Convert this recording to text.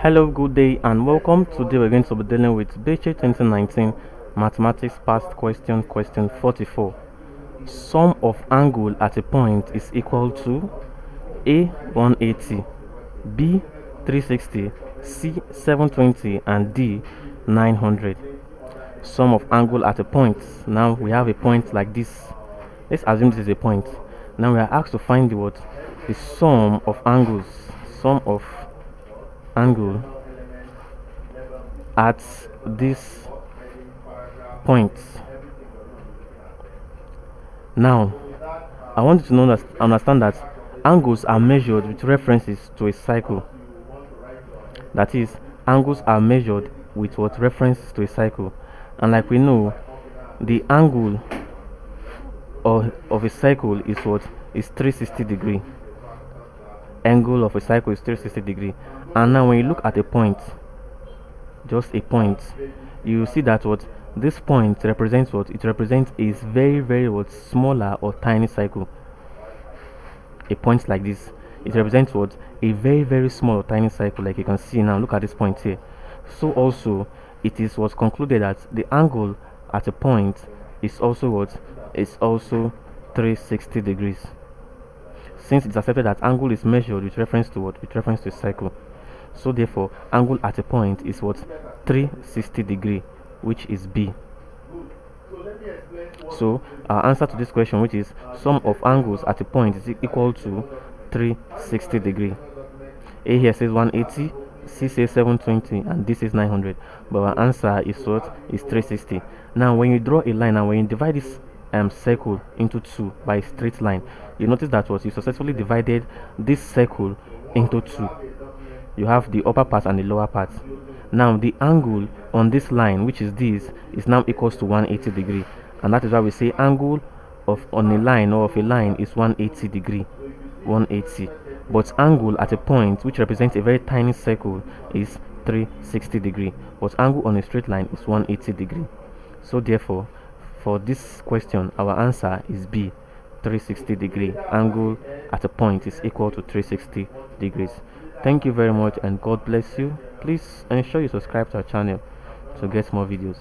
Hello, good day, and welcome. Today we're going to be dealing with BECE 2019 Mathematics Past question 44. Sum of angle at a point is equal to A 180, B 360, C 720, and D 900. Sum of angle at a point. Now we have a point like this. Let's assume this is a point. Now we are asked to find the sum of angles. Sum of angle at this point. Now I want you to understand that angles are measured with references to a cycle. That is, angles are measured with what reference to a cycle, and like we know, the angle of a cycle is what is 360 degree. Angle of a cycle is 360 degree. And now when you look at a point, just a point, you see that what this point represents, what it represents is very what smaller or tiny cycle. A point like this, it represents what a very small or tiny cycle, like you can see now. Look at this point here. So also it is what's concluded that the angle at a point is also what is also 360 degrees, since it's accepted that angle is measured with reference to what, with reference to a cycle. So therefore angle at a point is what 360 degree, which is B. So our answer to this question, which is sum of angles at a point, is equal to 360 degree. A here says 180, C says 720, and D says 900, but our answer is what is 360. Now when you draw a line and when you divide this circle into two by a straight line, you notice that what you successfully divided this circle into two. You have the upper part and the lower part. Now the angle on this line, which is this, is now equals to 180 degree, and that is why we say angle on a line or of a line is 180 degree. 180, but angle at a point, which represents a very tiny circle, is 360 degree, but angle on a straight line is 180 degree. So therefore for this question our answer is B, 360 degree. Angle at a point is equal to 360 degrees. Thank you very much, and God bless you. Please ensure you subscribe to our channel to get more videos.